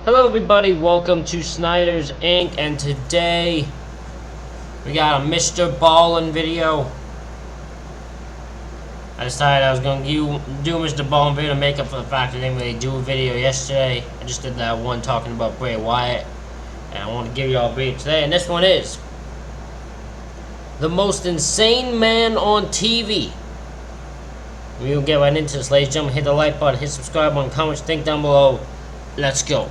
Hello everybody, welcome to Snyder's Inc. And today we got a MrBallen video. I decided I was going to do a MrBallen video to make up for the fact that I didn't really do a video yesterday. I just did that one talking about Bray Wyatt, and I want to give you all a video today. And this one is the most insane man on TV. We will get right into this, ladies and gentlemen. Hit the like button, hit subscribe button, comment, think down below. Let's go.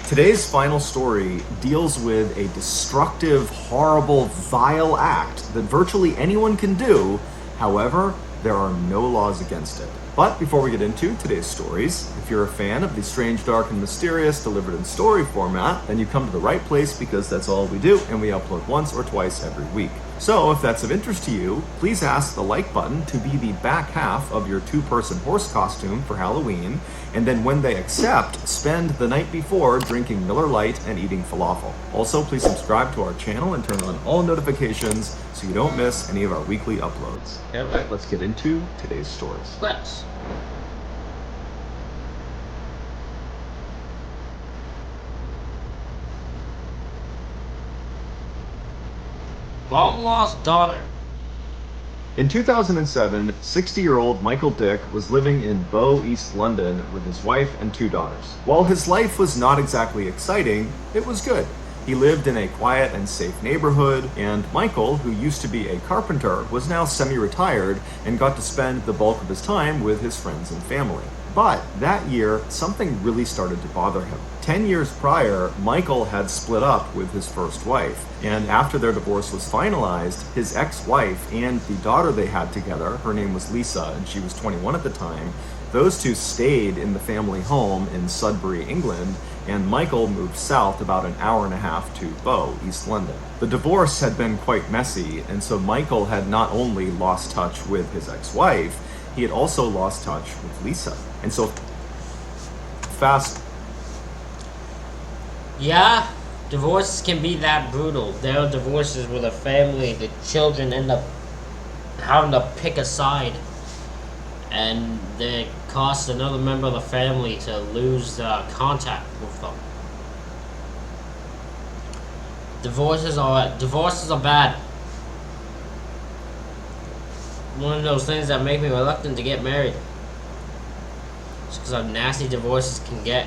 Today's final story deals with a destructive, horrible, vile act that virtually anyone can do. However, there are no laws against it. But before we get into today's stories, if you're a fan of the strange, dark, and mysterious delivered in story format, then you come to the right place because that's all we do, and we upload once or twice every week. So if that's of interest to you, please ask the like button to be the back half of your two-person horse costume for Halloween, and then when they accept, spend the night before drinking Miller Lite and eating falafel. Also, please subscribe to our channel and turn on all notifications so you don't miss any of our weekly uploads. Alright, let's get into today's stories. Let's. Long-lost daughter. In 2007, 60-year-old Michael Dick was living in Bow, East London with his wife and two daughters. While his life was not exactly exciting, it was good. He lived in a quiet and safe neighborhood, and Michael, who used to be a carpenter, was now semi-retired and got to spend the bulk of his time with his friends and family. But that year, something really started to bother him. 10 years prior, Michael had split up with his first wife, and after their divorce was finalized, his ex-wife and the daughter they had together, her name was Lisa, and she was 21 at the time, those two stayed in the family home in Sudbury, England, and Michael moved south about an hour and a half to Bow, East London. The divorce had been quite messy, and so Michael had not only lost touch with his ex-wife, he had also lost touch with Lisa. And so fast. Yeah, divorces can be that brutal. There are divorces where the family, the children end up having to pick a side, and it costs another member of the family to lose contact with them. Divorces are bad. One of those things that make me reluctant to get married. Just because how nasty divorces can get.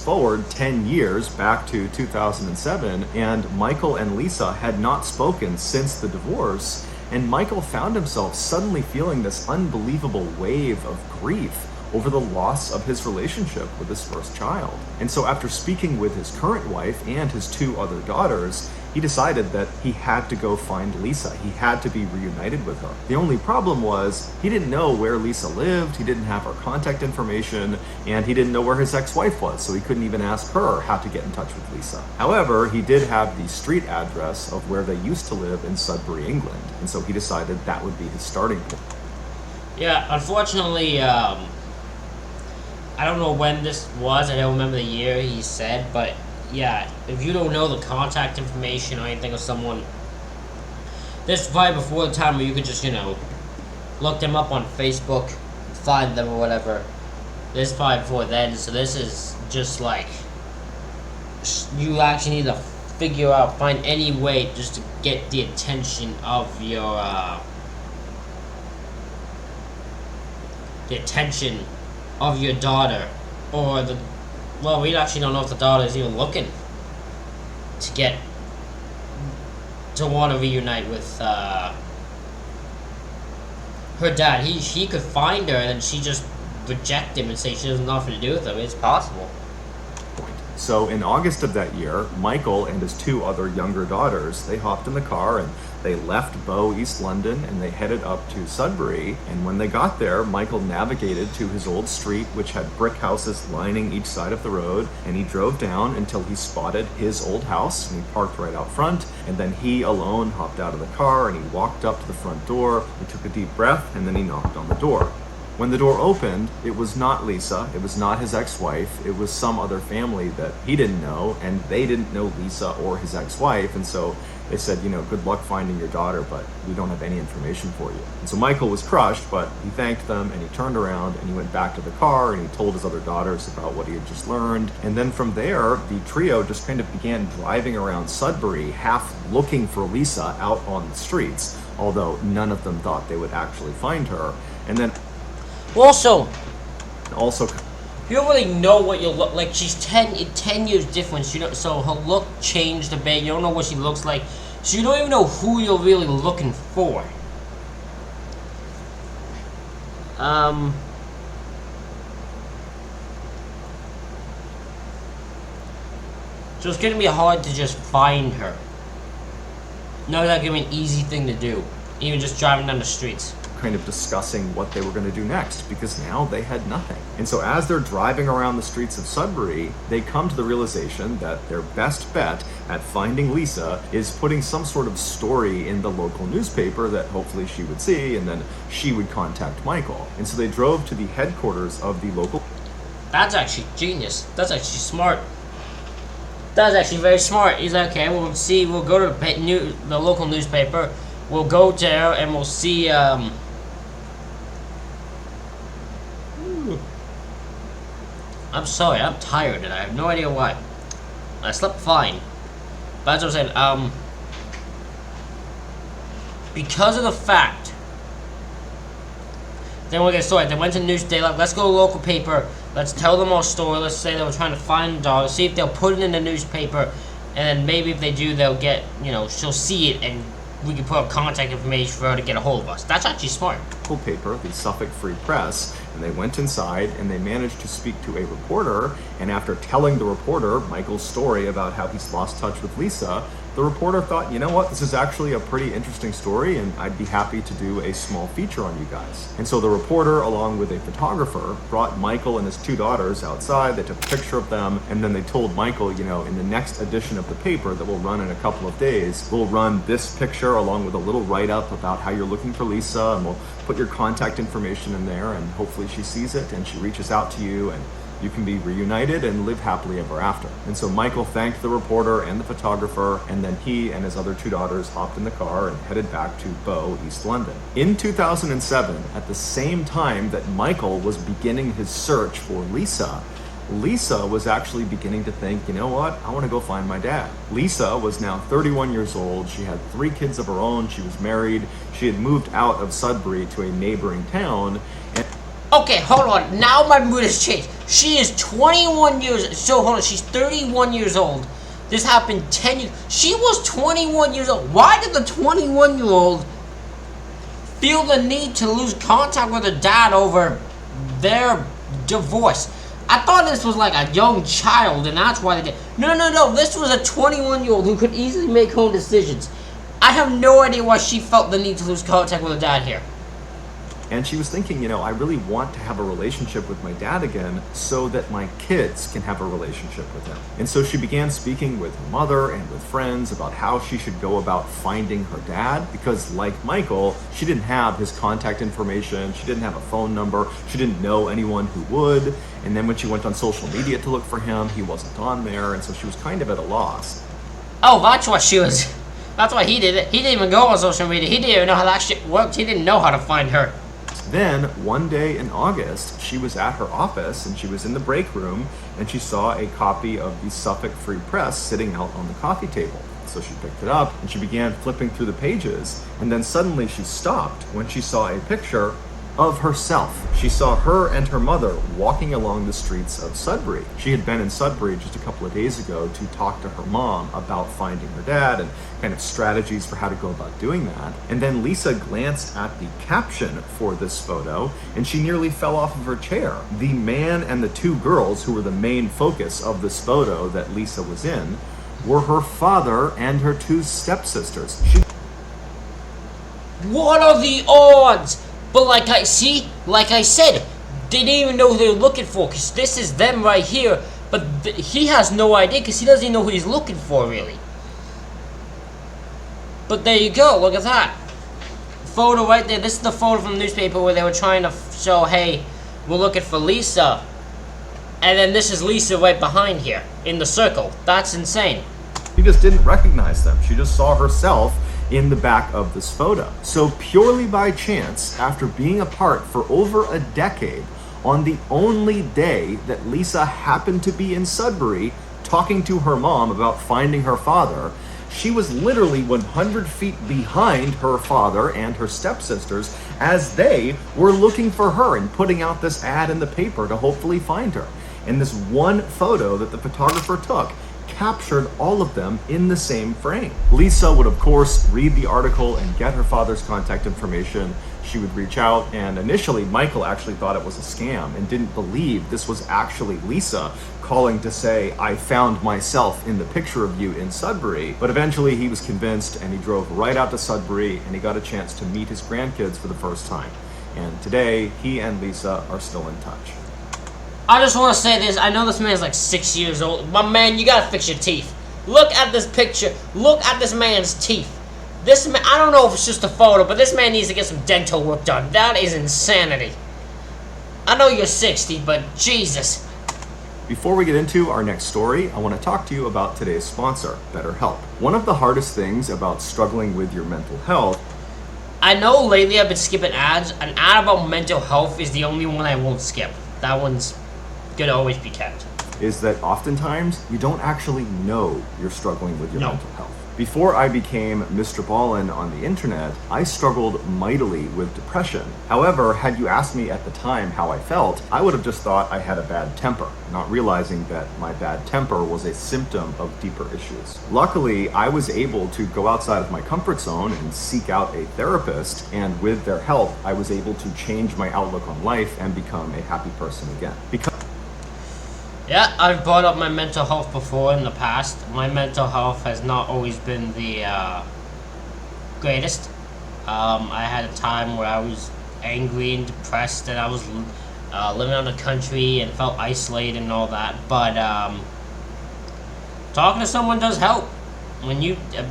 Forward 10 years back to 2007, and Michael and Lisa had not spoken since the divorce, and Michael found himself suddenly feeling this unbelievable wave of grief over the loss of his relationship with his first child. And so after speaking with his current wife and his two other daughters, he decided that he had to go find Lisa. He had to be reunited with her. The only problem was he didn't know where Lisa lived, he didn't have her contact information, and he didn't know where his ex-wife was, so he couldn't even ask her how to get in touch with Lisa. However, he did have the street address of where they used to live in Sudbury, England, and so he decided that would be his starting point. Yeah, unfortunately, I don't know when this was, I don't remember the year he said, but yeah, if you don't know the contact information or anything of someone, this is probably before the time where you could just, look them up on Facebook, find them or whatever. This is probably before then, so this is just like, you actually need to figure out, find any way just to get the attention of your, daughter, or well, we actually don't know if the daughter is even looking to want to reunite with her dad. He could find her and then she just reject him and say she doesn't have nothing to do with him. It's possible. So in August of that year, Michael and his two other younger daughters, they hopped in the car and they left Bow, East London, and they headed up to Sudbury. And when they got there, Michael navigated to his old street, which had brick houses lining each side of the road, and he drove down until he spotted his old house, and he parked right out front, and then he alone hopped out of the car, and he walked up to the front door, he took a deep breath, and then he knocked on the door. When the door opened, it was not Lisa, it was not his ex-wife, it was some other family that he didn't know, and they didn't know Lisa or his ex-wife, and so they said, good luck finding your daughter, but we don't have any information for you. And so Michael was crushed, but he thanked them, and he turned around, and he went back to the car, and he told his other daughters about what he had just learned. And then from there, the trio just kind of began driving around Sudbury, half looking for Lisa out on the streets, although none of them thought they would actually find her. And then Also, you don't really know what you look like. She's 10 years difference, so her look changed a bit. You don't know what she looks like, so you don't even know who you're really looking for. So it's gonna be hard to just find her. Not that gonna be an easy thing to do, even just driving down the streets. Kind of discussing what they were going to do next, because now they had nothing. And so as they're driving around the streets of Sudbury, they come to the realization that their best bet at finding Lisa is putting some sort of story in the local newspaper that hopefully she would see, and then she would contact Michael. And so they drove to the headquarters of the local... That's actually genius. That's actually smart. That's actually very smart. He's like, okay, we'll go to the local newspaper, we'll go there, and we'll see, I'm sorry, I'm tired and I have no idea why. I slept fine. But as I was saying, because of the fact, then we'll get started. They went to the news, they like, let's go to the local paper, let's tell them our story, let's say they were trying to find the dog, see if they'll put it in the newspaper, and then maybe if they do, they'll get, she'll see it, and we can put up contact information for her to get a hold of us. That's actually smart. Paper, the Suffolk Free Press, and they went inside and they managed to speak to a reporter, and after telling the reporter Michael's story about how he's lost touch with Lisa, the reporter thought, this is actually a pretty interesting story, and I'd be happy to do a small feature on you guys. And so the reporter, along with a photographer, brought Michael and his two daughters outside, they took a picture of them, and then they told Michael, in the next edition of the paper that will run in a couple of days, we'll run this picture along with a little write-up about how you're looking for Lisa, and we'll put your contact information in there, and hopefully she sees it and she reaches out to you, and you can be reunited and live happily ever after. And so Michael thanked the reporter and the photographer, and then he and his other two daughters hopped in the car and headed back to Bow, East London. In 2007, at the same time that Michael was beginning his search for Lisa, Lisa was actually beginning to think, I want to go find my dad. Lisa was now 31 years old. She had 3 kids of her own. She was married. She had moved out of Sudbury to a neighboring town. And okay, hold on. Now my mood has changed. She is 21 years... So, hold on. She's 31 years old. This happened 10 years... She was 21 years old. Why did the 21-year-old feel the need to lose contact with her dad over their divorce? I thought this was like a young child, and that's why they did... No. This was a 21-year-old who could easily make her own decisions. I have no idea why she felt the need to lose contact with her dad here. And she was thinking, I really want to have a relationship with my dad again so that my kids can have a relationship with him. And so she began speaking with her mother and with friends about how she should go about finding her dad, because like Michael, she didn't have his contact information, she didn't have a phone number, she didn't know anyone who would. And then when she went on social media to look for him, he wasn't on there, and so she was kind of at a loss. Oh, that's why she was... That's why he did it. He didn't even go on social media. He didn't even know how that shit worked. He didn't know how to find her. Then, one day in August, she was at her office and she was in the break room and she saw a copy of the Suffolk Free Press sitting out on the coffee table. So she picked it up and she began flipping through the pages, and then suddenly she stopped when she saw a picture of herself. She saw her and her mother walking along the streets of Sudbury. She had been in Sudbury just a couple of days ago to talk to her mom about finding her dad and kind of strategies for how to go about doing that. And then Lisa glanced at the caption for this photo and she nearly fell off of her chair. The man and the 2 girls who were the main focus of this photo that Lisa was in were her father and her 2 stepsisters. What are the odds? But like I said, they didn't even know who they were looking for, because this is them right here, but he has no idea, because he doesn't even know who he's looking for, really. But there you go, look at that. photo right there. This is the photo from the newspaper where they were trying to show, hey, we're looking for Lisa. And then this is Lisa right behind here in the circle. That's insane. She just didn't recognize them. She just saw herself in the back of this photo. So purely by chance, after being apart for over a decade, on the only day that Lisa happened to be in Sudbury talking to her mom about finding her father, she was literally 100 feet behind her father and her stepsisters as they were looking for her and putting out this ad in the paper to hopefully find her. And this one photo that the photographer took captured all of them in the same frame. Lisa would, of course, read the article and get her father's contact information. She would reach out, and initially Michael actually thought it was a scam and didn't believe this was actually Lisa calling to say, I found myself in the picture of you in Sudbury. But eventually he was convinced and he drove right out to Sudbury and he got a chance to meet his grandkids for the first time. And today, he and Lisa are still in touch. I just want to say this. I know this man's like 6 years old. But man, you gotta fix your teeth. Look at this picture. Look at this man's teeth. This man, I don't know if it's just a photo, but this man needs to get some dental work done. That is insanity. I know you're 60, but Jesus. Before we get into our next story, I want to talk to you about today's sponsor, BetterHelp. One of the hardest things about struggling with your mental health. I know lately I've been skipping ads. An ad about mental health is the only one I won't skip. That one's gonna always be kept. Is that oftentimes you don't actually know you're struggling with your No. mental health. Before I became MrBallen on the internet, I struggled mightily with depression. However, had you asked me at the time how I felt, I would have just thought I had a bad temper, not realizing that my bad temper was a symptom of deeper issues. Luckily, I was able to go outside of my comfort zone and seek out a therapist, and with their help, I was able to change my outlook on life and become a happy person again. Yeah, I've brought up my mental health before in the past. My mental health has not always been the greatest. I had a time where I was angry and depressed, and I was living out in the country and felt isolated and all that. But talking to someone does help. When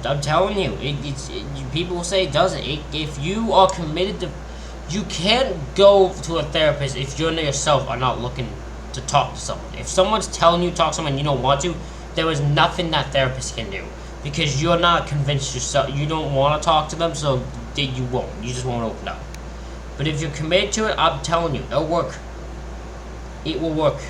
I'm telling you, people say it doesn't. If you are committed to, you can't go to a therapist if you and yourself are not looking to talk to someone. If someone's telling you to talk to someone and you don't want to, there is nothing that therapist can do, because you're not convinced yourself. You don't want to talk to them, so you won't. You just won't open up. But if you're committed to it, I'm telling you, it'll work. It will work.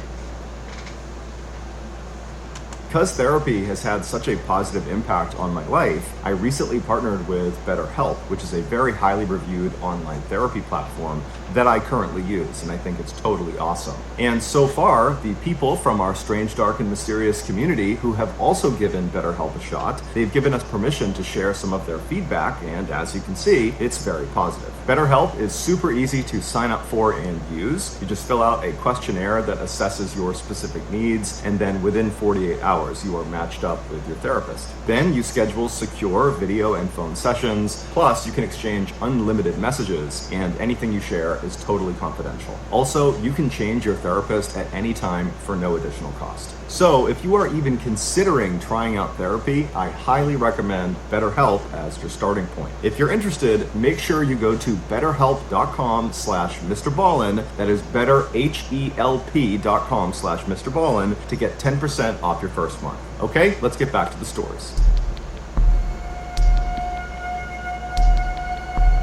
Because therapy has had such a positive impact on my life, I recently partnered with BetterHelp, which is a very highly reviewed online therapy platform that I currently use, and I think it's totally awesome. And so far, the people from our strange, dark, and mysterious community who have also given BetterHelp a shot, they've given us permission to share some of their feedback, and as you can see, it's very positive. BetterHelp is super easy to sign up for and use. You just fill out a questionnaire that assesses your specific needs, and then within 48 hours, you are matched up with your therapist. Then you schedule secure video and phone sessions, plus you can exchange unlimited messages, and anything you share is totally confidential. Also, you can change your therapist at any time for no additional cost. So if you are even considering trying out therapy, I highly recommend BetterHelp as your starting point. If you're interested, make sure you go to betterhelp.com/MrBallen. That is betterhelp.com/MrBallen to get 10% off your first month. Okay, let's get back to the stories.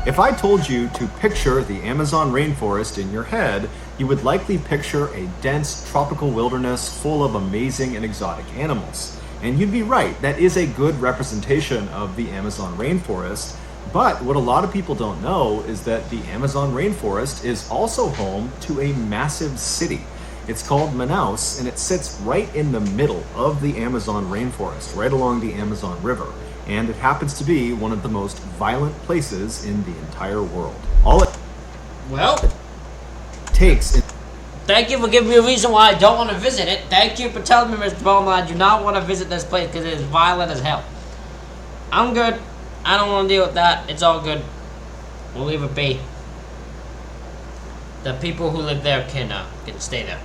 If I told you to picture the Amazon rainforest in your head, you would likely picture a dense tropical wilderness full of amazing and exotic animals. And you'd be right, that is a good representation of the Amazon rainforest. But what a lot of people don't know is that the Amazon rainforest is also home to a massive city. It's called Manaus, and it sits right in the middle of the Amazon rainforest, right along the Amazon River. And it happens to be one of the most violent places in the entire world. All it takes. Thank you for giving me a reason why I don't want to visit it. Thank you for telling me, Mr. Bowman, I do not want to visit this place because it is violent as hell. I'm good. I don't want to deal with that. It's all good. We'll leave it be. The people who live there can stay there.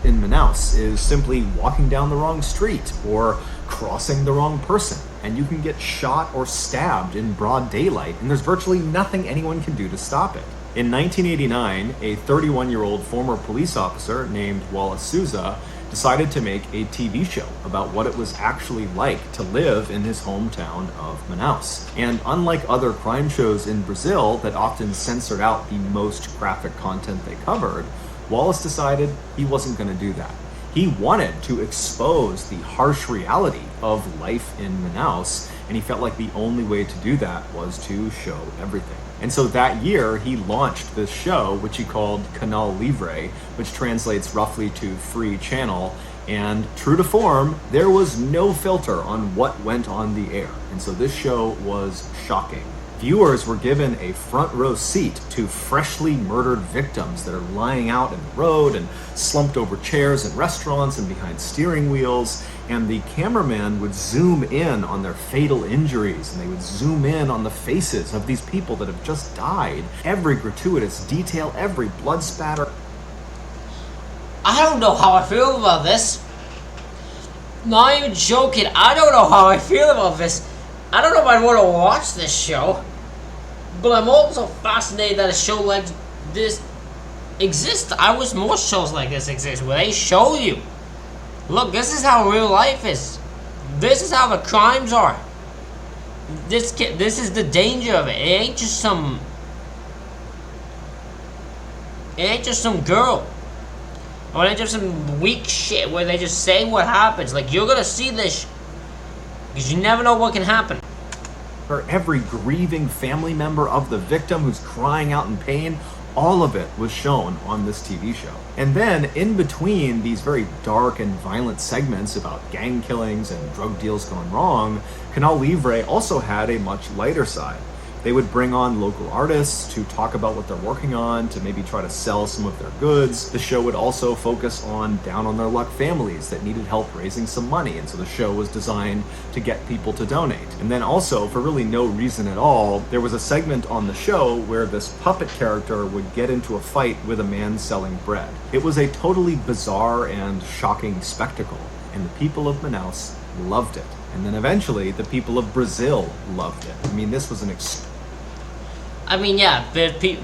In Manaus is simply walking down the wrong street or crossing the wrong person. and you can get shot or stabbed in broad daylight, and there's virtually nothing anyone can do to stop it. In 1989, a 31-year-old former police officer named Wallace Souza decided to make a TV show about what it was actually like to live in his hometown of Manaus. And unlike other crime shows in Brazil that often censored out the most graphic content they covered, Wallace decided he wasn't going to do that. He wanted to expose the harsh reality of life in Manaus, and he felt like the only way to do that was to show everything. And so that year, he launched this show, which he called Canal Livre, which translates roughly to free channel. And true to form, there was no filter on what went on the air. And so this show was shocking. Viewers were given a front row seat to freshly murdered victims that are lying out in the road and slumped over chairs in restaurants and behind steering wheels. And the cameraman would zoom in on their fatal injuries, and they would zoom in on the faces of these people that have just died. Every gratuitous detail, every blood spatter. I don't know how I feel about this. Not even joking. I don't know how I feel about this. I don't know if I want to watch this show. But I'm also fascinated that a show like this exists. I wish more shows like this exist, where they show you, look, this is how real life is. This is how the crimes are. This is the danger of it. It ain't just some girl. Or it ain't just some weak shit where they just say what happens. Like, you're gonna see this, because you never know what can happen. Or every grieving family member of the victim who's crying out in pain, all of it was shown on this TV show. And then in between these very dark and violent segments about gang killings and drug deals gone wrong, Canal Livre also had a much lighter side. They would bring on local artists to talk about what they're working on, to maybe try to sell some of their goods. The show would also focus on down-on-their-luck families that needed help raising some money, and so the show was designed to get people to donate. And then also, for really no reason at all, there was a segment on the show where this puppet character would get into a fight with a man selling bread. It was a totally bizarre and shocking spectacle, and the people of Manaus loved it. And then eventually, the people of Brazil loved it. I mean, this was yeah,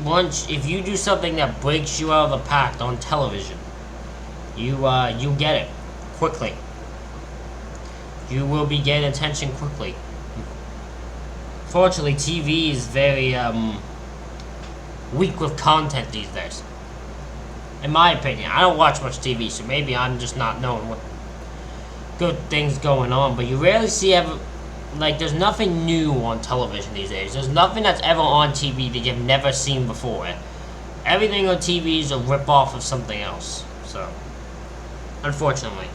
once if you do something that breaks you out of the pack on television, you get it quickly. You will be getting attention quickly. Fortunately, TV is very weak with content these days. In my opinion, I don't watch much TV, so maybe I'm just not knowing what good things going on. But you rarely see there's nothing new on television these days. There's nothing that's ever on TV that you've never seen before. Everything on TV is a rip-off of something else. So, unfortunately.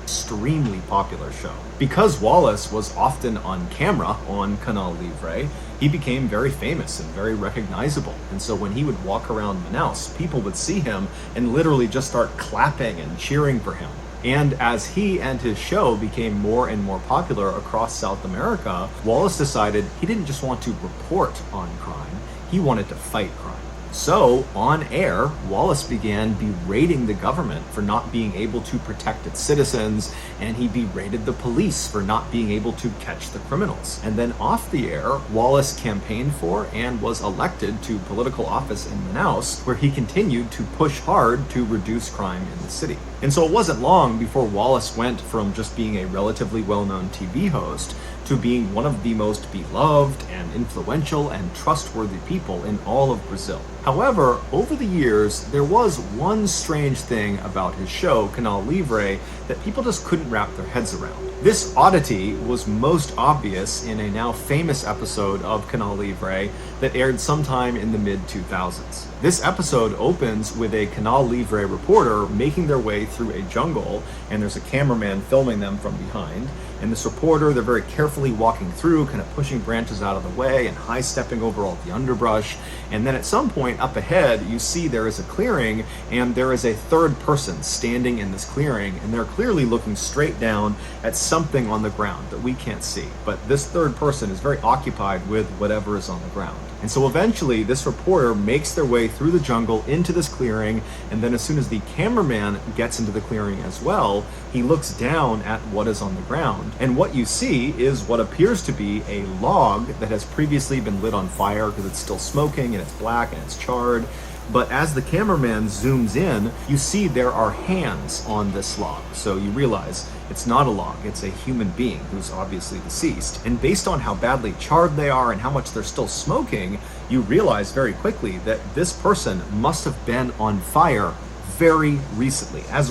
Extremely popular show. Because Wallace was often on camera on Canal Livre, he became very famous and very recognizable. And so when he would walk around Manaus, people would see him and literally just start clapping and cheering for him. And as he and his show became more and more popular across South America, Wallace decided he didn't just want to report on crime, he wanted to fight crime. So, on air, Wallace began berating the government for not being able to protect its citizens, and he berated the police for not being able to catch the criminals. And then off the air, Wallace campaigned for and was elected to political office in Manaus, where he continued to push hard to reduce crime in the city. And so it wasn't long before Wallace went from just being a relatively well-known TV host to being one of the most beloved and influential and trustworthy people in all of Brazil. However, over the years, there was one strange thing about his show, Canal Livre, that people just couldn't wrap their heads around. This oddity was most obvious in a now famous episode of Canal Livre that aired sometime in the mid-2000s. This episode opens with a Canal Livre reporter making their way through a jungle, and there's a cameraman filming them from behind. And this reporter, they're very carefully walking through, kind of pushing branches out of the way and high-stepping over all the underbrush. And then at some point up ahead, you see there is a clearing, and there is a third person standing in this clearing, and they're clearly looking straight down at something on the ground that we can't see. But this third person is very occupied with whatever is on the ground. And so eventually, this reporter makes their way through the jungle into this clearing, and then as soon as the cameraman gets into the clearing as well, he looks down at what is on the ground, And what you see is what appears to be a log that has previously been lit on fire because it's still smoking and it's black and it's charred. But as the cameraman zooms in, you see there are hands on this log. So you realize it's not a log, it's a human being who's obviously deceased. And based on how badly charred they are and how much they're still smoking, you realize very quickly that this person must have been on fire very recently as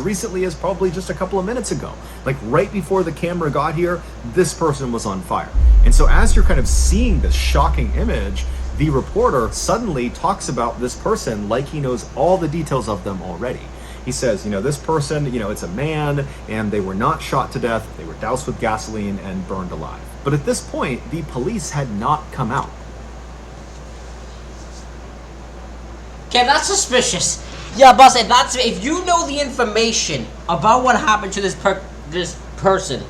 probably just a couple of minutes ago. Like right before the camera got here, this person was on fire. And so as you're kind of seeing this shocking image, the reporter suddenly talks about this person like he knows all the details of them already. He says, this person, it's a man, and they were not shot to death, they were doused with gasoline and burned alive. But at this point, the police had not come out. Okay, that's suspicious. Yeah, boss, if you know the information about what happened to this person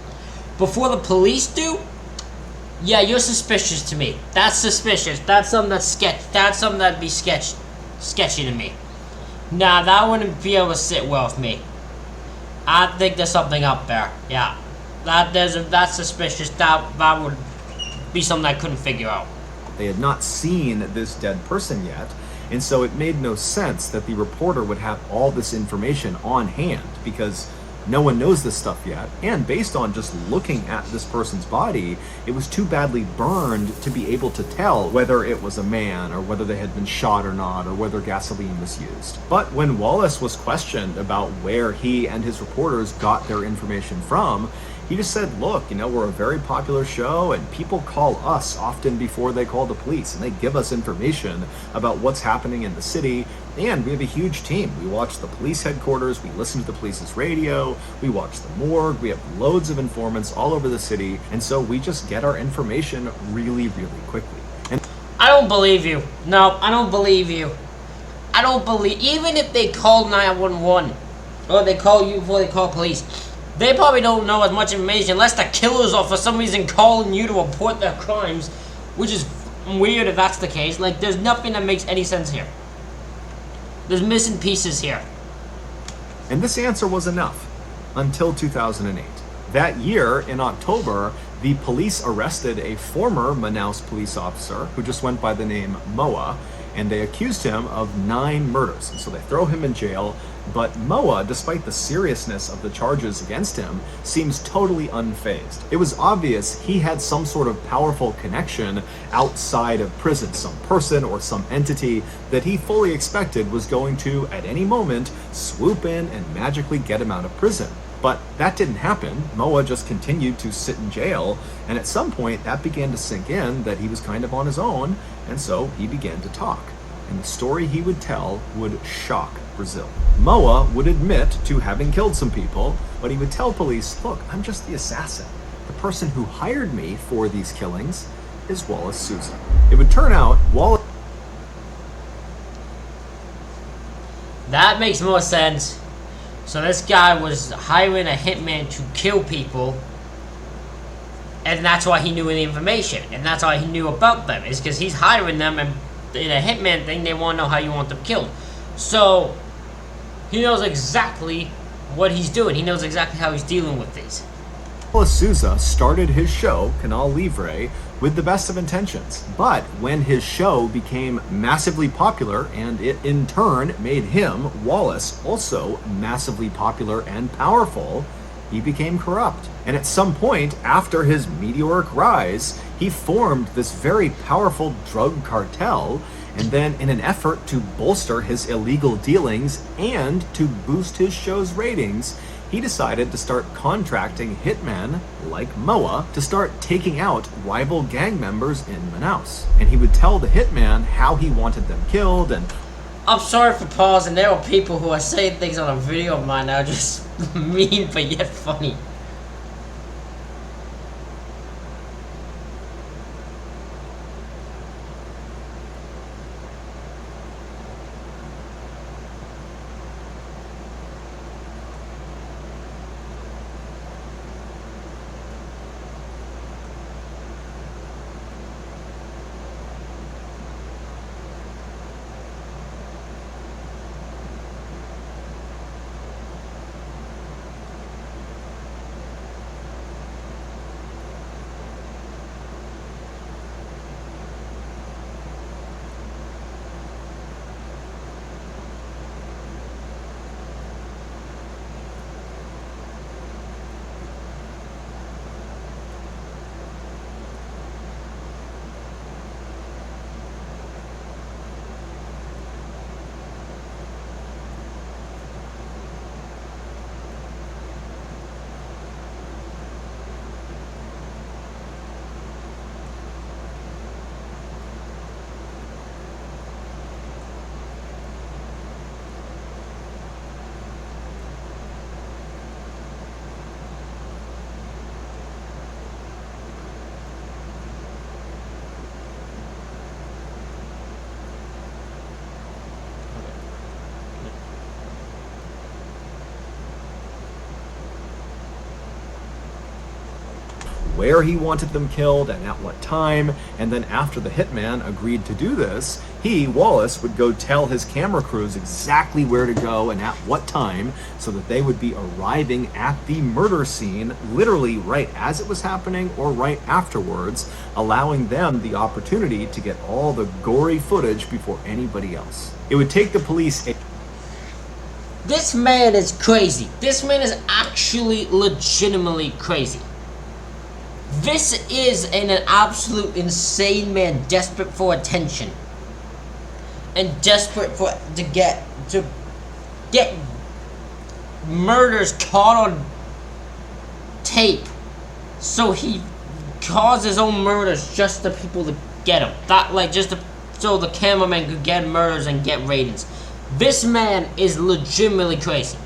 before the police do, yeah, you're suspicious to me. That's suspicious. That's something that's something that'd be sketchy to me. Nah, that wouldn't be able to sit well with me. I think there's something up there. Yeah, that's suspicious. That would be something I couldn't figure out. They had not seen this dead person yet, and so it made no sense that the reporter would have all this information on hand because no one knows this stuff yet, and based on just looking at this person's body, it was too badly burned to be able to tell whether it was a man or whether they had been shot or not or whether gasoline was used. But when Wallace was questioned about where he and his reporters got their information from, he just said, look, we're a very popular show and people call us often before they call the police, and they give us information about what's happening in the city. And we have a huge team. We watch the police headquarters, we listen to the police's radio, we watch the morgue, we have loads of informants all over the city, and so we just get our information really, really quickly. And I don't believe you. No, I don't believe you. I don't believe, even if they call 911, or they call you before they call police, they probably don't know as much information unless the killers are for some reason calling you to report their crimes, which is weird if that's the case. Like, there's nothing that makes any sense here. There's missing pieces here. And this answer was enough until 2008. That year, in October, the police arrested a former Manaus police officer who just went by the name Moa, and they accused him of 9 murders. And so they throw him in jail, but Moa, despite the seriousness of the charges against him, seems totally unfazed. It was obvious he had some sort of powerful connection outside of prison, some person or some entity that he fully expected was going to, at any moment, swoop in and magically get him out of prison. But that didn't happen. Moa just continued to sit in jail, and at some point that began to sink in that he was kind of on his own, and so he began to talk. And the story he would tell would shock Brazil. Moa would admit to having killed some people, but he would tell police, look, I'm just the assassin. The person who hired me for these killings is Wallace Souza. It would turn out Wallace... That makes more sense. So this guy was hiring a hitman to kill people, and that's why he knew the information, and that's why he knew about them, is because he's hiring them, and in a hitman thing, they want to know how you want them killed. So he knows exactly what he's doing. He knows exactly how he's dealing with these. Wallace Souza started his show, Canal Livre, with the best of intentions. But when his show became massively popular, and it in turn made him, Wallace, also massively popular and powerful, he became corrupt. And at some point, after his meteoric rise, he formed this very powerful drug cartel, and then in an effort to bolster his illegal dealings and to boost his show's ratings, he decided to start contracting hitmen like Moa to start taking out rival gang members in Manaus. And he would tell the hitman how he wanted them killed. And I'm sorry for pausing. There are people who are saying things on a video of mine that are just mean but yet funny. where he wanted them killed and at what time. And then after the hitman agreed to do this, he, Wallace, would go tell his camera crews exactly where to go and at what time so that they would be arriving at the murder scene literally right as it was happening or right afterwards, allowing them the opportunity to get all the gory footage before anybody else. It would take the police This man is crazy. This man is actually legitimately crazy. This is an absolute insane man, desperate for attention. And desperate to get murders caught on tape. So he caused his own murders just to people to get him. So the cameraman could get murders and get ratings. This man is legitimately crazy.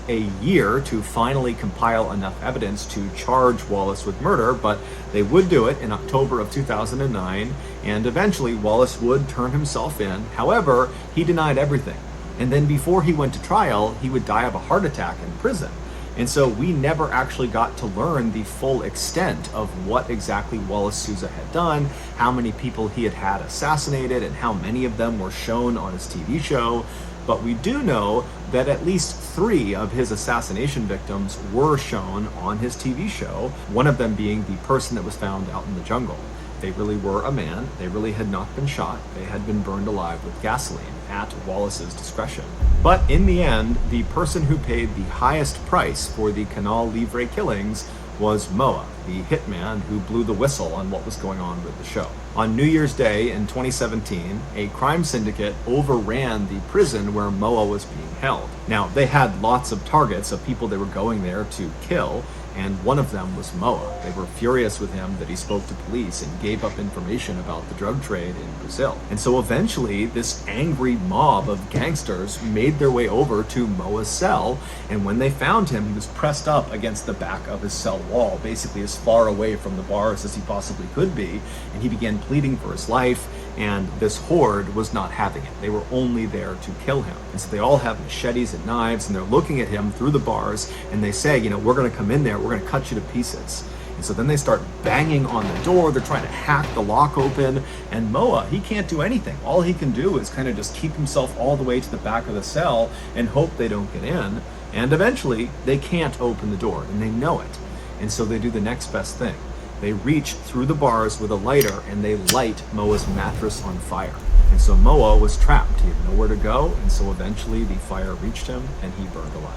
A year to finally compile enough evidence to charge Wallace with murder, but they would do it in October of 2009, and eventually Wallace would turn himself in. However, he denied everything. And then before he went to trial, he would die of a heart attack in prison. And so we never actually got to learn the full extent of what exactly Wallace Sousa had done, how many people he had assassinated, and how many of them were shown on his TV show. But we do know that at least 3 of his assassination victims were shown on his TV show, one of them being the person that was found out in the jungle. They really were a man. They really had not been shot. They had been burned alive with gasoline at Wallace's discretion. But in the end, the person who paid the highest price for the Canal Livre killings was Moa, the hitman who blew the whistle on what was going on with the show. On New Year's Day in 2017, a crime syndicate overran the prison where Moa was being held. Now, they had lots of targets of people they were going there to kill, and one of them was Moa. They were furious with him that he spoke to police and gave up information about the drug trade in Brazil. And so eventually, this angry mob of gangsters made their way over to Moa's cell, and when they found him, he was pressed up against the back of his cell wall, basically as far away from the bars as he possibly could be, and he began pleading for his life, and this horde was not having it. They were only there to kill him. And so they all have machetes and knives, and they're looking at him through the bars, and they say, you know, we're gonna come in there, we're gonna cut you to pieces. And so then they start banging on the door, they're trying to hack the lock open, and Moa, he can't do anything. All he can do is kind of just keep himself all the way to the back of the cell and hope they don't get in. And eventually, they can't open the door, and they know it. And so they do the next best thing. They reach through the bars with a lighter and they light Moa's mattress on fire. And so Moa was trapped. He had nowhere to go, and so eventually the fire reached him and he burned alive.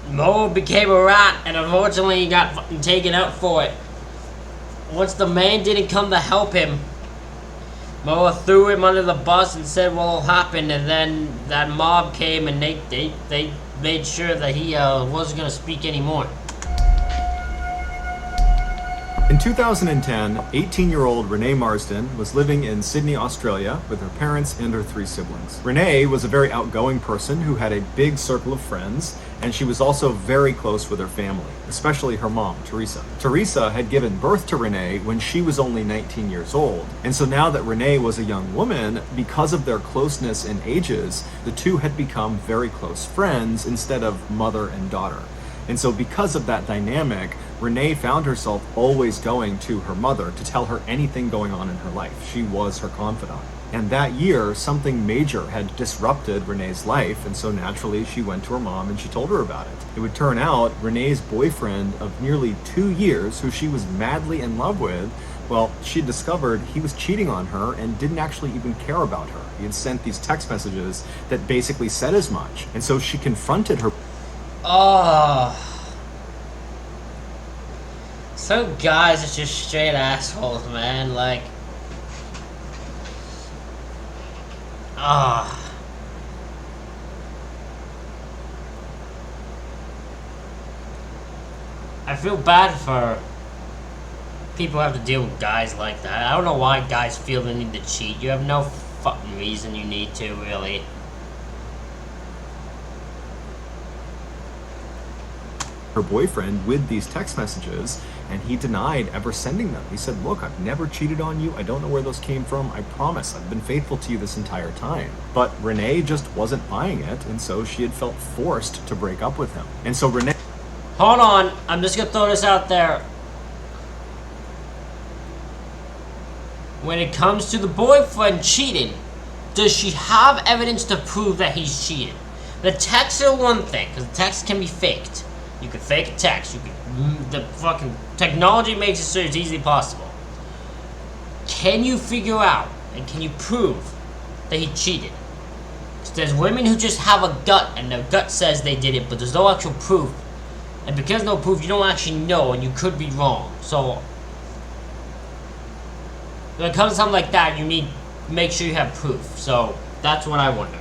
Moa became a rat, and unfortunately he got fucking taken out for it. Once the man didn't come to help him, Moa threw him under the bus and said what'll happen, and then that mob came and they made sure that he wasn't going to speak anymore. In 2010, 18-year-old Renee Marsden was living in Sydney, Australia with her parents and her 3 siblings. Renee was a very outgoing person who had a big circle of friends, and she was also very close with her family, especially her mom, Teresa. Teresa had given birth to Renee when she was only 19 years old, and so now that Renee was a young woman, because of their closeness in ages, the two had become very close friends instead of mother and daughter. And so because of that dynamic, Renee found herself always going to her mother to tell her anything going on in her life. She was her confidant. And that year, something major had disrupted Renee's life, and so naturally she went to her mom and she told her about it. It would turn out Renee's boyfriend of nearly 2 years, who she was madly in love with, well, she discovered he was cheating on her and didn't actually even care about her. He had sent these text messages that basically said as much. And so she confronted her. Oh. So guys are just straight assholes, man. Like, I feel bad for people who have to deal with guys like that. I don't know why guys feel the need to cheat. You have no fucking reason you need to, really. her boyfriend with these text messages, and he denied ever sending them. He said, look, I've never cheated on you. I don't know where those came from. I promise I've been faithful to you this entire time. But Renee just wasn't buying it, and so she had felt forced to break up with him. And so Renee... Hold on, I'm just gonna throw this out there. When it comes to the boyfriend cheating, does she have evidence to prove that he's cheating? The texts are one thing, because the text can be faked. You can fake a text. You can, the fucking technology makes it so it's easily possible. Can you figure out and can you prove that he cheated? There's women who just have a gut, and their gut says they did it, but there's no actual proof. And because no proof, you don't actually know, and you could be wrong. So when it comes to something like that, you need to make sure you have proof. So that's what I wonder.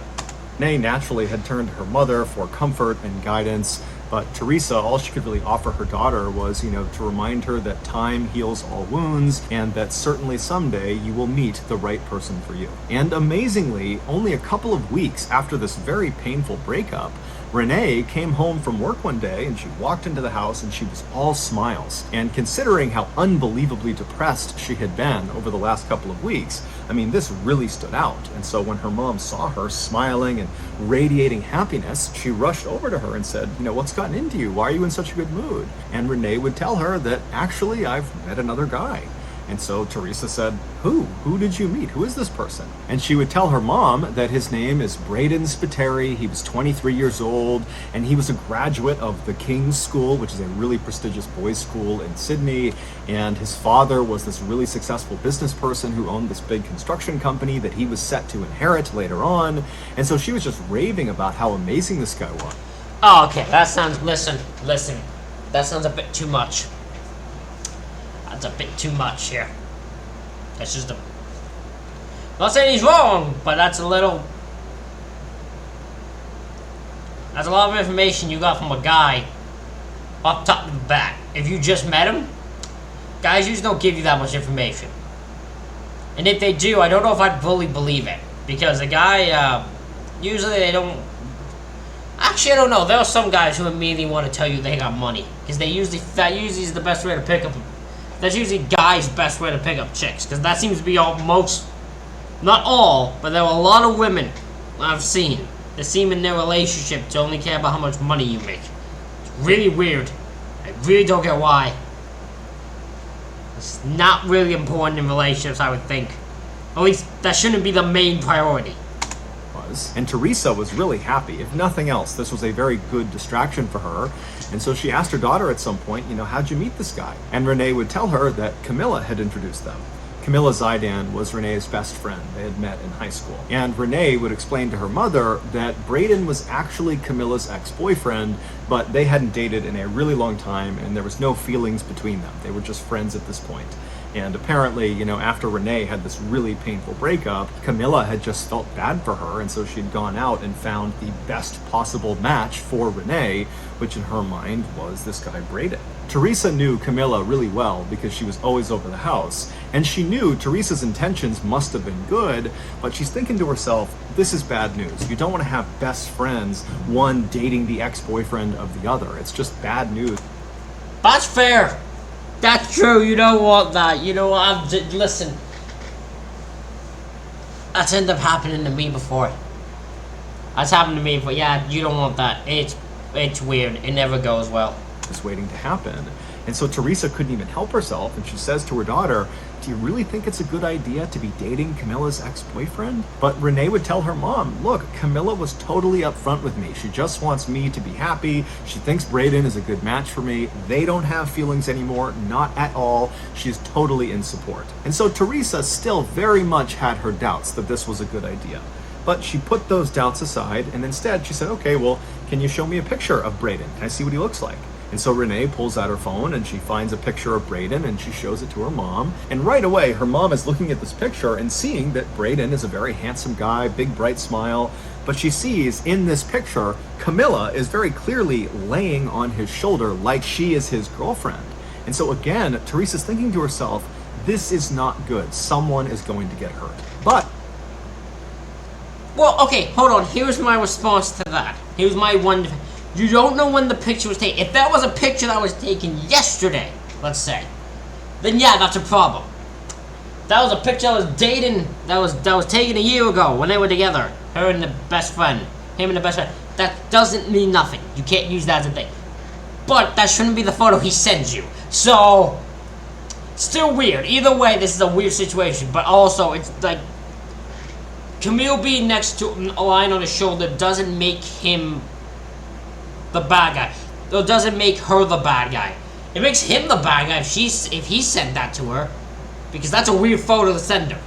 Renee naturally had turned to her mother for comfort and guidance, but Teresa, all she could really offer her daughter was, to remind her that time heals all wounds, and that certainly someday you will meet the right person for you. And amazingly, only a couple of weeks after this very painful breakup, Renee came home from work one day and she walked into the house and she was all smiles. And considering how unbelievably depressed she had been over the last couple of weeks, this really stood out. And so when her mom saw her smiling and radiating happiness, she rushed over to her and said, what's gotten into you? Why are you in such a good mood? And Renee would tell her that, actually, I've met another guy. And so Teresa said, Who? Who did you meet? Who is this person? And she would tell her mom that his name is Braden Spiteri. He was 23 years old, and he was a graduate of the King's School, which is a really prestigious boys' school in Sydney. And his father was this really successful business person who owned this big construction company that he was set to inherit later on. And so she was just raving about how amazing this guy was. Oh, okay. That sounds... Listen. That sounds a bit too much. That's a bit too much here. That's just a... I'm not saying he's wrong, but that's a little... That's a lot of information you got from a guy off top to the back. If you just met him, guys usually don't give you that much information. And if they do, I don't know if I'd fully believe it. Because the guy, usually they don't... Actually, I don't know. There are some guys who immediately want to tell you they got money. Because that usually is the best way to pick up... That's usually guys' best way to pick up chicks. Because that seems to be most... Not all, but there are a lot of women I've seen that seem in their relationship to only care about how much money you make. It's really weird. I really don't get why. It's not really important in relationships, I would think. At least, that shouldn't be the main priority. And Teresa was really happy. If nothing else, this was a very good distraction for her. And so she asked her daughter at some point, how'd you meet this guy? And Renee would tell her that Camilla had introduced them. Camilla Zaidan was Renee's best friend. They had met in high school. And Renee would explain to her mother that Braden was actually Camilla's ex-boyfriend, but they hadn't dated in a really long time, and there was no feelings between them. They were just friends at this point. And apparently, after Renee had this really painful breakup, Camilla had just felt bad for her, and so she'd gone out and found the best possible match for Renee, which in her mind was this guy Braden. Teresa knew Camilla really well because she was always over the house, and she knew Teresa's intentions must have been good, but she's thinking to herself, this is bad news. You don't want to have best friends, one dating the ex-boyfriend of the other. It's just bad news. That's fair. That's true. You don't want that. Listen. That's ended up happening to me before. That's happened to me before. Yeah, you don't want that. It's weird. It never goes well. Is waiting to happen. And so Teresa couldn't even help herself, and she says to her daughter, do you really think it's a good idea to be dating Camilla's ex-boyfriend? But Renee would tell her mom, look, Camilla was totally upfront with me. She just wants me to be happy. She thinks Braden is a good match for me. They don't have feelings anymore, not at all. She's totally in support. And so Teresa still very much had her doubts that this was a good idea. But she put those doubts aside, and instead she said, okay, well, can you show me a picture of Braden? Can I see what he looks like? And so Renee pulls out her phone and she finds a picture of Braden and she shows it to her mom. And right away, her mom is looking at this picture and seeing that Braden is a very handsome guy, big bright smile. But she sees in this picture, Camilla is very clearly laying on his shoulder like she is his girlfriend. And so again, Teresa's thinking to herself, this is not good. Someone is going to get hurt. But... Well, okay, hold on. Here's my response to that. Here's my one... You don't know when the picture was taken. If that was a picture that was taken yesterday, let's say, then yeah, that's a problem. That was a picture I was dating, that was taken a year ago when they were together. Her and the best friend. Him and the best friend. That doesn't mean nothing. You can't use that as a thing. But that shouldn't be the photo he sends you. So, still weird. Either way, this is a weird situation. But also, it's like, Camille being next to a line on his shoulder doesn't make him the bad guy. It doesn't make her the bad guy. It makes him the bad guy if he sent that to her. Because that's a weird photo to send her.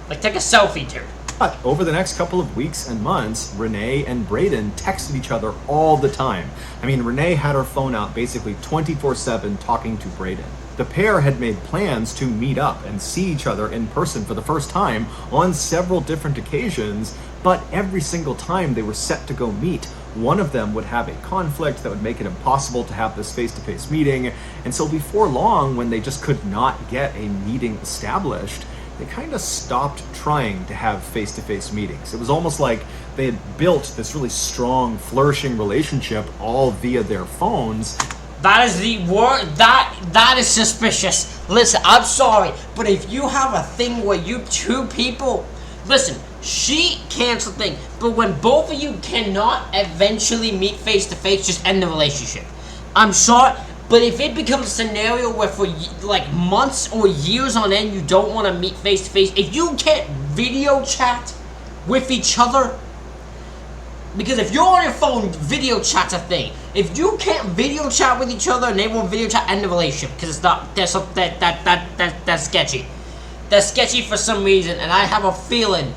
Like, take a selfie, dude. But over the next couple of weeks and months, Renee and Braden texted each other all the time. I mean, Renee had her phone out basically 24/7 talking to Braden. The pair had made plans to meet up and see each other in person for the first time on several different occasions, but every single time they were set to go meet, one of them would have a conflict that would make it impossible to have this face-to-face meeting. And so before long, when they just could not get a meeting established, they kind of stopped trying to have face-to-face meetings. It was almost like they had built this really strong, flourishing relationship all via their phones. That is the word. That is suspicious. Listen, I'm sorry, but if you have a thing where you two people, listen, she canceled thing, but when both of you cannot eventually meet face to face, just end the relationship. I'm sorry, but if it becomes a scenario where for like months or years on end you don't want to meet face to face, if you can't video chat with each other. Because if you're on your phone, video chat's a thing. If you can't video chat with each other and they won't video chat, end the relationship. Because it's not, that's sketchy. That's sketchy for some reason, and I have a feeling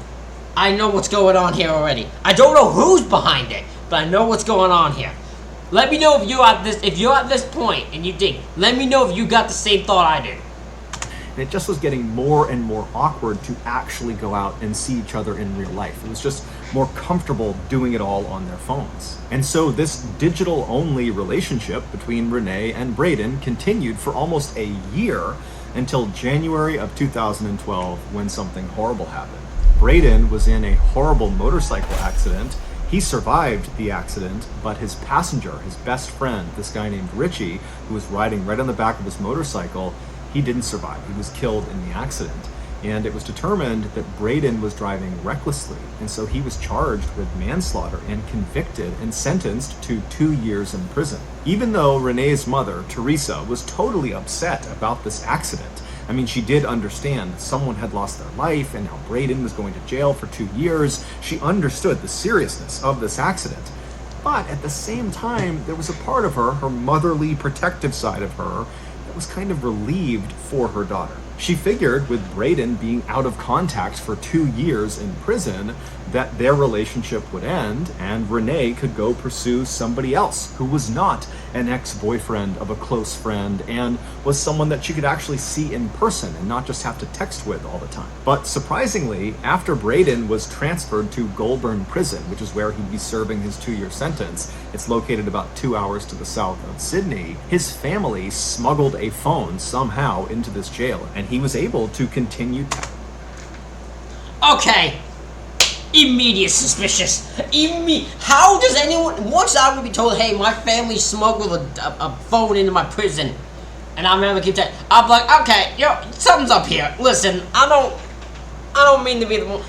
I know what's going on here already. I don't know who's behind it, but I know what's going on here. Let me know if you're at this point and you think, let me know if you got the same thought I did. And it just was getting more and more awkward to actually go out and see each other in real life. It was just more comfortable doing it all on their phones. And so this digital-only relationship between Renee and Braden continued for almost a year until January of 2012 when something horrible happened. Braden was in a horrible motorcycle accident. He survived the accident, but his passenger, his best friend, this guy named Richie, who was riding right on the back of his motorcycle, he didn't survive. He was killed in the accident. And it was determined that Braden was driving recklessly, and so he was charged with manslaughter and convicted and sentenced to 2 years in prison. Even though Renee's mother, Teresa, was totally upset about this accident. I mean, she did understand that someone had lost their life and how Braden was going to jail for 2 years. She understood the seriousness of this accident. But at the same time, there was a part of her, her motherly, protective side of her, that was kind of relieved for her daughter. She figured with Braden being out of contact for 2 years in prison that their relationship would end and Renee could go pursue somebody else who was not an ex-boyfriend of a close friend and was someone that she could actually see in person and not just have to text with all the time. But surprisingly, after Braden was transferred to Goulburn Prison, which is where he'd be serving his 2-year sentence, it's located about 2 hours to the south of Sydney, his family smuggled a phone somehow into this jail and he was able to continue. Okay. Immediate suspicious. How does anyone, once I would be told, hey, my family smuggled a phone into my prison, and I'm gonna keep that, I'm like, okay, yo, something's up here. Listen, I don't mean to be the one.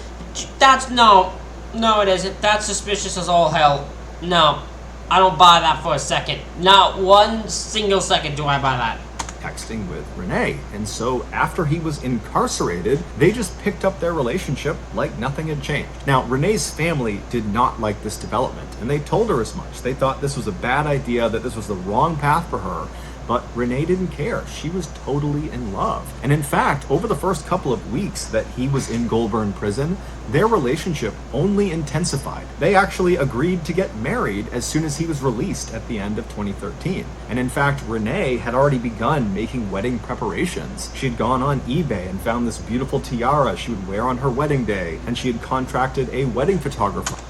No, it isn't. That's suspicious as all hell. No, I don't buy that for a second. Not one single second do I buy that. Texting with Renee, and so after he was incarcerated, they just picked up their relationship like nothing had changed. Now, Renee's family did not like this development, and they told her as much. They thought this was a bad idea, that this was the wrong path for her, but Renee didn't care. She was totally in love. And in fact, over the first couple of weeks that he was in Goulburn Prison, their relationship only intensified. They actually agreed to get married as soon as he was released at the end of 2013. And in fact, Renee had already begun making wedding preparations. She had gone on eBay and found this beautiful tiara she would wear on her wedding day, and she had contracted a wedding photographer.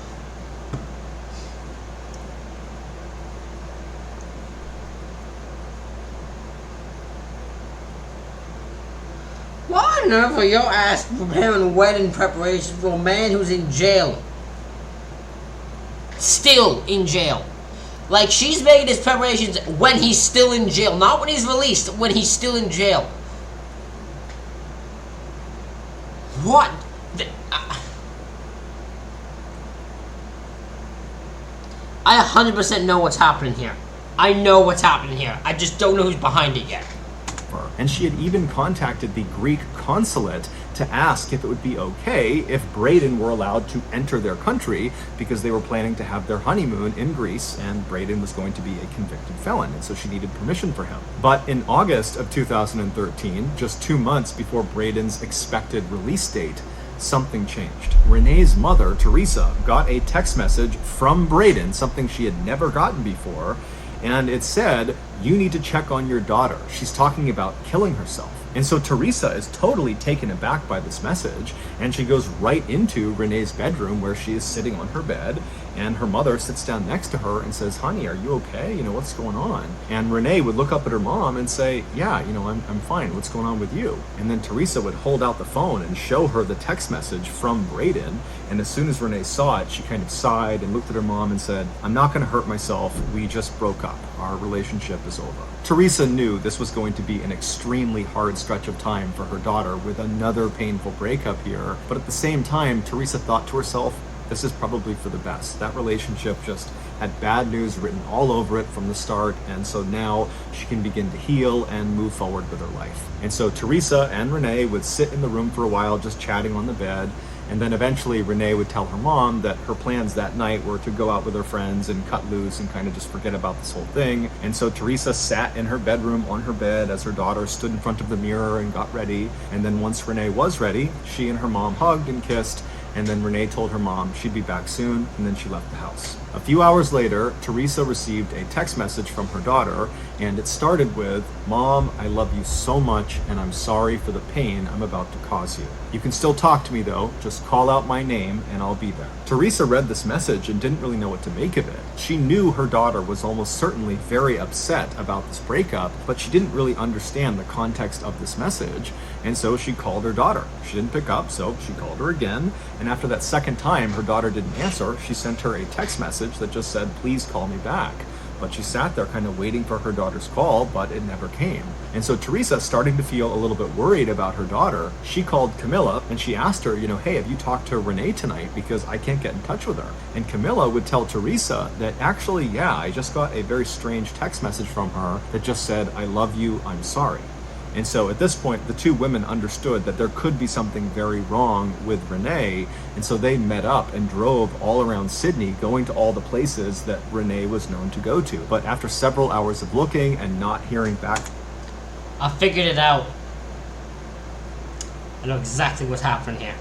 Why on earth are your ass preparing wedding preparations for a man who's in jail? Still in jail. Like, she's making his preparations when he's still in jail. Not when he's released, when he's still in jail. What? I 100% know what's happening here. I know what's happening here. I just don't know who's behind it yet. And she had even contacted the Greek consulate to ask if it would be okay if Braden were allowed to enter their country, because they were planning to have their honeymoon in Greece and Braden was going to be a convicted felon, and so she needed permission for him. But in August of 2013, just 2 months before Braden's expected release date, something changed. Renee's mother, Teresa, got a text message from Braden, something she had never gotten before, and it said, "You need to check on your daughter. She's talking about killing herself." And so Teresa is totally taken aback by this message, and she goes right into Renee's bedroom where she is sitting on her bed, and her mother sits down next to her and says, "Honey, are you okay? What's going on?" And Renee would look up at her mom and say, "Yeah, I'm fine. What's going on with you?" And then Teresa would hold out the phone and show her the text message from Braden, and as soon as Renee saw it, she kind of sighed and looked at her mom and said, "I'm not going to hurt myself. We just broke up. Our relationship is over." Teresa knew this was going to be an extremely hard stretch of time for her daughter with another painful breakup here, but at the same time, Teresa thought to herself, this is probably for the best. That relationship just had bad news written all over it from the start, and so now she can begin to heal and move forward with her life. And so Teresa and Renee would sit in the room for a while just chatting on the bed, and then eventually Renee would tell her mom that her plans that night were to go out with her friends and cut loose and kind of just forget about this whole thing. And so Teresa sat in her bedroom on her bed as her daughter stood in front of the mirror and got ready. And then once Renee was ready, she and her mom hugged and kissed, and then Renee told her mom she'd be back soon, and then she left the house. A few hours later, Teresa received a text message from her daughter, and it started with, "Mom, I love you so much, and I'm sorry for the pain I'm about to cause you. You can still talk to me though, just call out my name and I'll be there." Teresa read this message and didn't really know what to make of it. She knew her daughter was almost certainly very upset about this breakup, but she didn't really understand the context of this message, and so she called her daughter. She didn't pick up, so she called her again, and after that second time her daughter didn't answer, she sent her a text message that just said, "Please call me back." But she sat there kind of waiting for her daughter's call, but it never came. And so Teresa, starting to feel a little bit worried about her daughter, she called Camilla and she asked her, "Hey, have you talked to Renee tonight? Because I can't get in touch with her." And Camilla would tell Teresa that actually, yeah, I just got a very strange text message from her that just said, "I love you, I'm sorry." And so at this point, the two women understood that there could be something very wrong with Renee, and so they met up and drove all around Sydney, going to all the places that Renee was known to go to. But after several hours of looking and not hearing back, I figured it out. I know exactly what's happening here.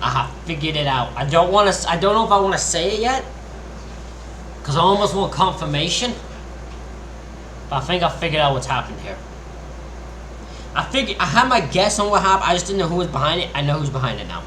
I have figured it out. I don't know if I want to say it yet, because I almost want confirmation, but I think I figured out what's happened here. I had my guess on what happened, I just didn't know who was behind it. I know who's behind it now.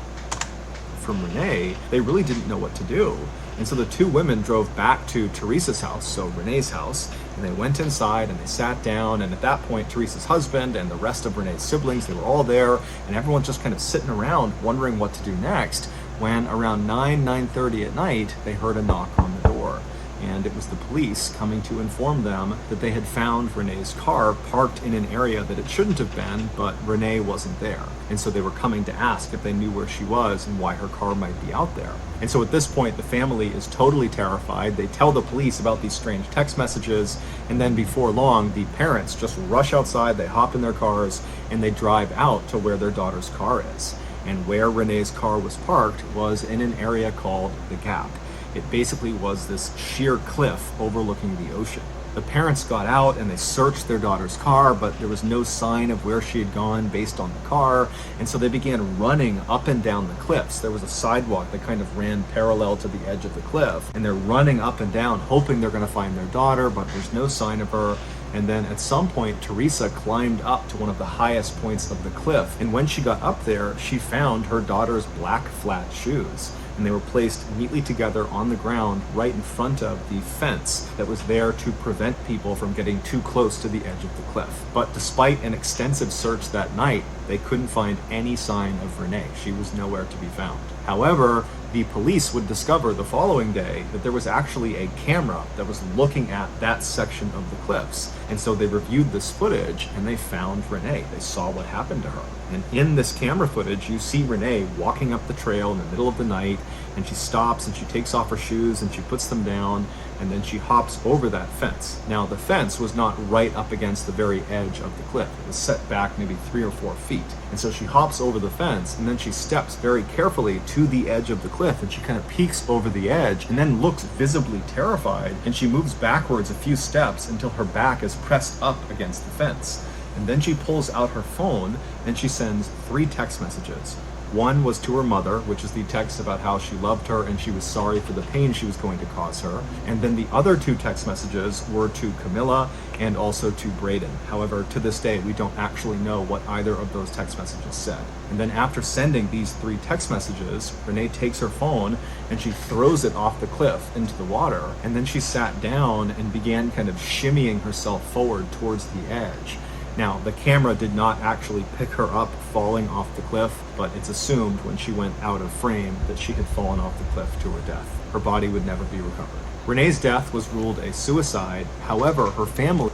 from Renee, they really didn't know what to do. And so the two women drove back to Teresa's house, so Renee's house, and they went inside and they sat down, and at that point Teresa's husband and the rest of Renee's siblings, they were all there, and everyone's just kind of sitting around wondering what to do next, when around 9:30 at night, they heard a knock on the door. And it was the police coming to inform them that they had found Renee's car parked in an area that it shouldn't have been, but Renee wasn't there. And so they were coming to ask if they knew where she was and why her car might be out there. And so at this point, the family is totally terrified. They tell the police about these strange text messages, and then before long, the parents just rush outside, they hop in their cars, and they drive out to where their daughter's car is. And where Renee's car was parked was in an area called The Gap. It basically was this sheer cliff overlooking the ocean. The parents got out and they searched their daughter's car, but there was no sign of where she had gone based on the car, and so they began running up and down the cliffs. There was a sidewalk that kind of ran parallel to the edge of the cliff, and they're running up and down hoping they're going to find their daughter, but there's no sign of her. And then at some point, Teresa climbed up to one of the highest points of the cliff, and when she got up there, she found her daughter's black flat shoes. And they were placed neatly together on the ground right in front of the fence that was there to prevent people from getting too close to the edge of the cliff. But despite an extensive search that night, they couldn't find any sign of Renee. She was nowhere to be found. However, The police would discover the following day that there was actually a camera that was looking at that section of the cliffs. And so they reviewed this footage and they found Renee. They saw what happened to her. And in this camera footage, you see Renee walking up the trail in the middle of the night, and she stops and she takes off her shoes and she puts them down, and then she hops over that fence. Now, the fence was not right up against the very edge of the cliff. It was set back maybe 3 or 4 feet. And so she hops over the fence, and then she steps very carefully to the edge of the cliff, and she kind of peeks over the edge and then looks visibly terrified, and she moves backwards a few steps until her back is pressed up against the fence. And then she pulls out her phone and she sends 3 text messages. One was to her mother, which is the text about how she loved her and she was sorry for the pain she was going to cause her. And then the other 2 text messages were to Camilla and also to Braden. However, to this day, we don't actually know what either of those text messages said. And then after sending these 3 text messages, Renee takes her phone and she throws it off the cliff into the water. And then she sat down and began kind of shimmying herself forward towards the edge. Now, the camera did not actually pick her up falling off the cliff, but it's assumed when she went out of frame that she had fallen off the cliff to her death. Her body would never be recovered. Renee's death was ruled a suicide. However, her family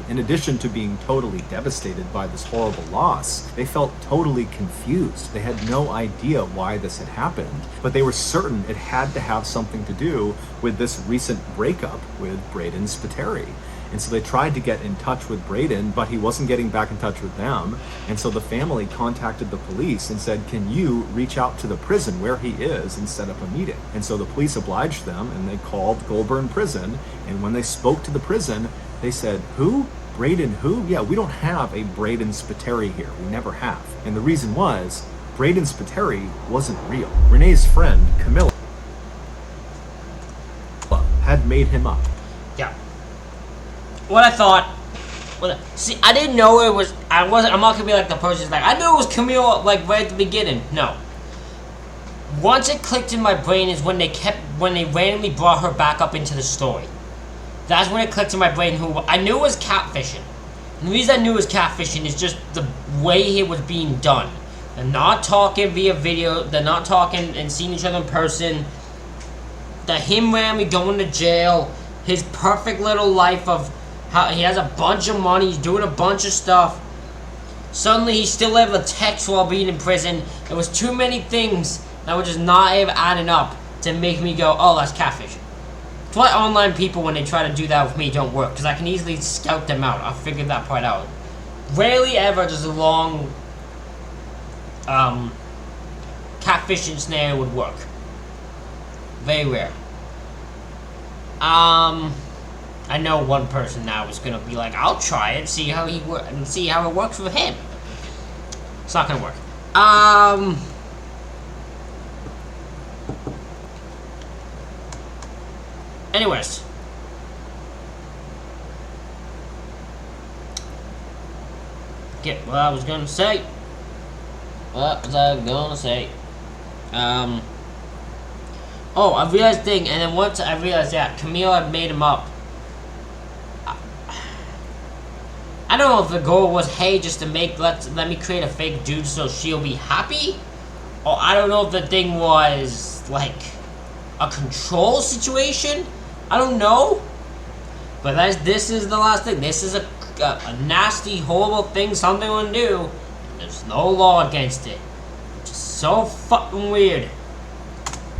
in addition to being totally devastated by this horrible loss, they felt totally confused. They had no idea why this had happened, but they were certain it had to have something to do with this recent breakup with Braden Spiteri. And so they tried to get in touch with Braden, but he wasn't getting back in touch with them. And so the family contacted the police and said, can you reach out to the prison where he is and set up a meeting? And so the police obliged them and they called Goulburn Prison. And when they spoke to the prison, they said, who? Braden who? Yeah, we don't have a Braden Spiteri here. We never have. And the reason was, Braden Spiteri wasn't real. Renee's friend, Camilla, had made him up. Yeah. What I thought... see, I didn't know it was... I'm not gonna be like the person who's like, I knew it was Camille, like, right at the beginning. No. Once it clicked in my brain is when they randomly brought her back up into the story. That's when it clicked in my brain who I knew it was catfishing. And the reason I knew it was catfishing is just the way it was being done. They're not talking via video, they're not talking and seeing each other in person. Him randomly going to jail, his perfect little life of how he has a bunch of money, he's doing a bunch of stuff. Suddenly he's still able to text while being in prison. It was too many things that were just not ever adding up to make me go, oh, that's catfishing. That's why online people, when they try to do that with me, don't work. Because I can easily scout them out. I figured that part out. Rarely ever does a long catfishing scenario would work. Very rare. I know one person now is gonna be like, I'll try it, see how it works with him. It's not gonna work. Anyways. Get what I was gonna say. What was I gonna say? Oh, I realized thing, and then once I realized that Camille had made him up. I don't know if the goal was, hey, just to let me create a fake dude so she'll be happy, or I don't know if the thing was like a control situation. I don't know, but this is the last thing. This is a nasty, horrible thing something would do. There's no law against it. It's just so fucking weird.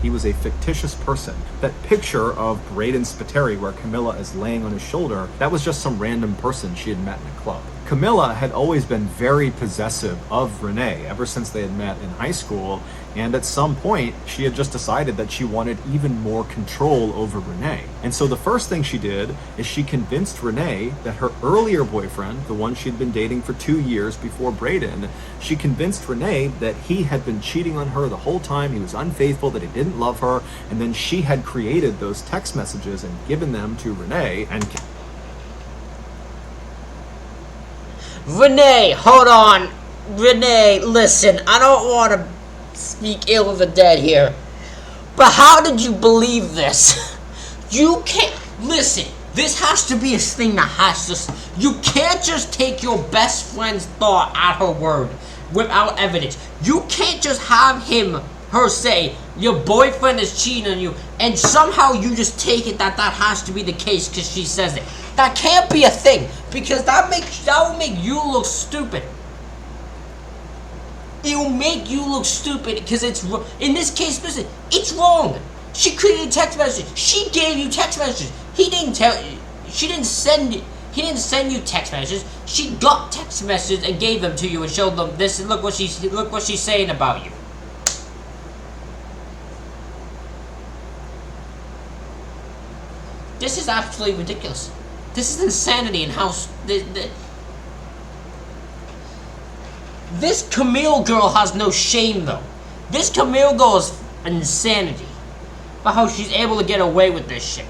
He was a fictitious person. That picture of Braden Spiteri where Camilla is laying on his shoulder, that was just some random person she had met in a club. Camilla had always been very possessive of Renee ever since they had met in high school, and at some point she had just decided that she wanted even more control over Renee. And so the first thing she did is she convinced Renee that her earlier boyfriend, the one she'd been dating for 2 years before Braden, she convinced Renee that he had been cheating on her the whole time, he was unfaithful, that he didn't love her, and then she had created those text messages and given them to Renee and... Renee, hold on. Renee, listen, I don't want to speak ill of the dead here, But how did you believe this? You can't... Listen, this has to be a thing that has to... You can't just take your best friend's thought at her word without evidence. You can't just have her say, your boyfriend is cheating on you, and somehow you just take it that has to be the case because she says it. That can't be a thing, because that will make you look stupid. It will make you look stupid because it's in this case. Listen, it's wrong. She created text messages. She gave you text messages. He didn't tell you. She didn't send it. He didn't send you text messages. She got text messages and gave them to you and showed them this. Look what she's saying about you. This is absolutely ridiculous. This is insanity and how this Camille girl has no shame though. This Camille girl is insanity. But how she's able to get away with this shit.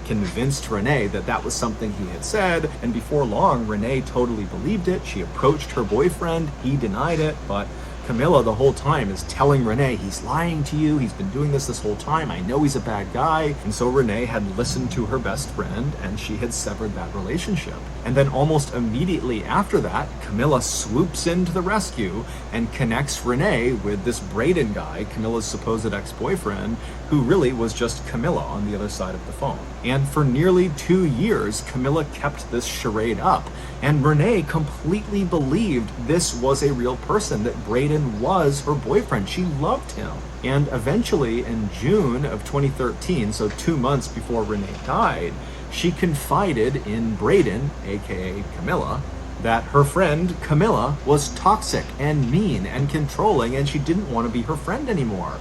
Convinced Renee that that was something he had said, and before long, Renee totally believed it. She approached her boyfriend, he denied it, but Camilla the whole time is telling Renee, he's lying to you, he's been doing this whole time, I know he's a bad guy. And so Renee had listened to her best friend, and she had severed that relationship. And then almost immediately after that, Camilla swoops in to the rescue and connects Renee with this Braden guy, Camilla's supposed ex-boyfriend, who really was just Camilla on the other side of the phone. And for nearly 2 years, Camilla kept this charade up, and Renee completely believed this was a real person, that Braden was her boyfriend. She loved him. And eventually, in June of 2013, so 2 months before Renee died, she confided in Braden, aka Camilla, that her friend Camilla was toxic and mean and controlling, and she didn't want to be her friend anymore.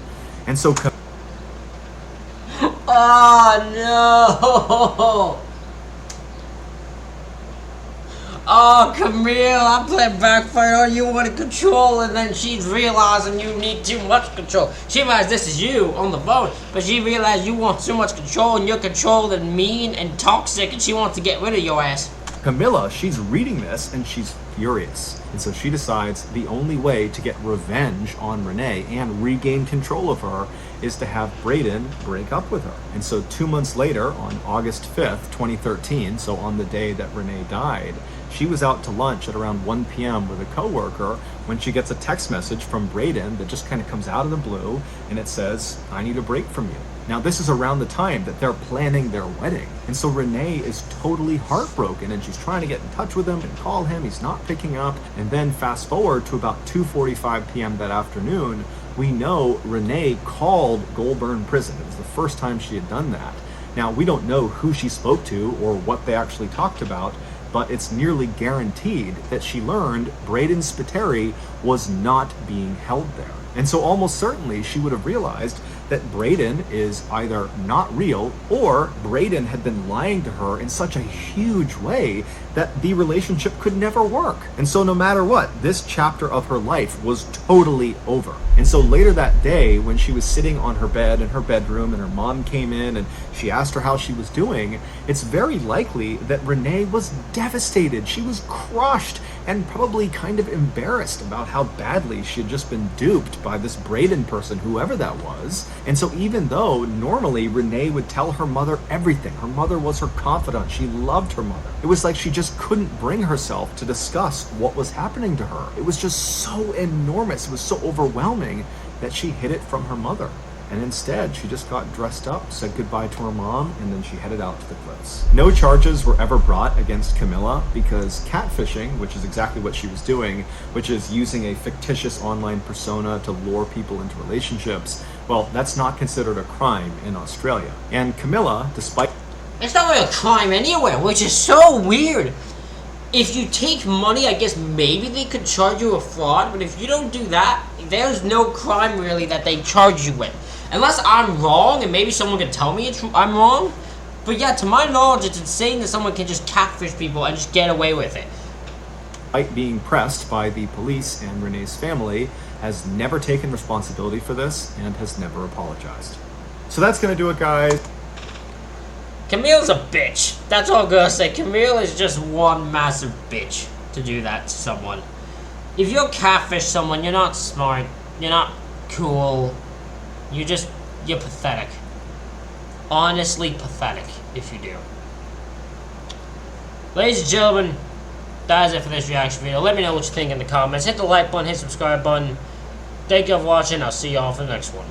And so oh no! Oh, Camille, I'm playing backfire on you, want to control, and then she's realizing you need too much control. She realized this is you on the phone, but she realized you want too much control, and you're controlled and mean and toxic, and she wants to get rid of your ass. Camilla, she's reading this, and she's furious. And so she decides the only way to get revenge on Renee and regain control of her is to have Braden break up with her. And so 2 months later, on August 5th, 2013, so on the day that Renee died, she was out to lunch at around 1 p.m. with a coworker when she gets a text message from Braden that just kind of comes out of the blue, and it says, I need a break from you. Now, this is around the time that they're planning their wedding. And so Renee is totally heartbroken, and she's trying to get in touch with him and call him. He's not picking up. And then fast forward to about 2:45 p.m. that afternoon, we know Renee called Goulburn Prison. It was the first time she had done that. Now, we don't know who she spoke to or what they actually talked about, but it's nearly guaranteed that she learned Braden Spiteri was not being held there. And so almost certainly she would have realized that Braden is either not real, or Braden had been lying to her in such a huge way that the relationship could never work. And so no matter what, this chapter of her life was totally over. And so later that day, when she was sitting on her bed in her bedroom and her mom came in and she asked her how she was doing, it's very likely that Renee was devastated. She was crushed and probably kind of embarrassed about how badly she had just been duped by this Braden person, whoever that was. And so even though normally Renee would tell her mother everything, her mother was her confidant, she loved her mother, it was like she just couldn't bring herself to discuss what was happening to her. It was just so enormous, it was so overwhelming that she hid it from her mother. And instead, she just got dressed up, said goodbye to her mom, and then she headed out to the cliffs. No charges were ever brought against Camilla because catfishing, which is exactly what she was doing, which is using a fictitious online persona to lure people into relationships, well, that's not considered a crime in Australia. And Camilla, despite... It's not really a crime anywhere, which is so weird. If you take money, I guess maybe they could charge you a fraud, but if you don't do that, there's no crime really that they charge you with. Unless I'm wrong, and maybe someone can tell me I'm wrong. But yeah, to my knowledge, it's insane that someone can just catfish people and just get away with it. Despite being pressed by the police and Renee's family, has never taken responsibility for this and has never apologized. So that's gonna do it, guys. Camille's a bitch. That's all I'm gonna say. Camille is just one massive bitch to do that to someone. If you catfish someone, you're not smart, you're not cool, you just you're pathetic. Honestly pathetic if you do. Ladies and gentlemen, that is it for this reaction video. Let me know what you think in the comments. Hit the like button, hit the subscribe button. Thank you for watching. I'll see y'all for the next one.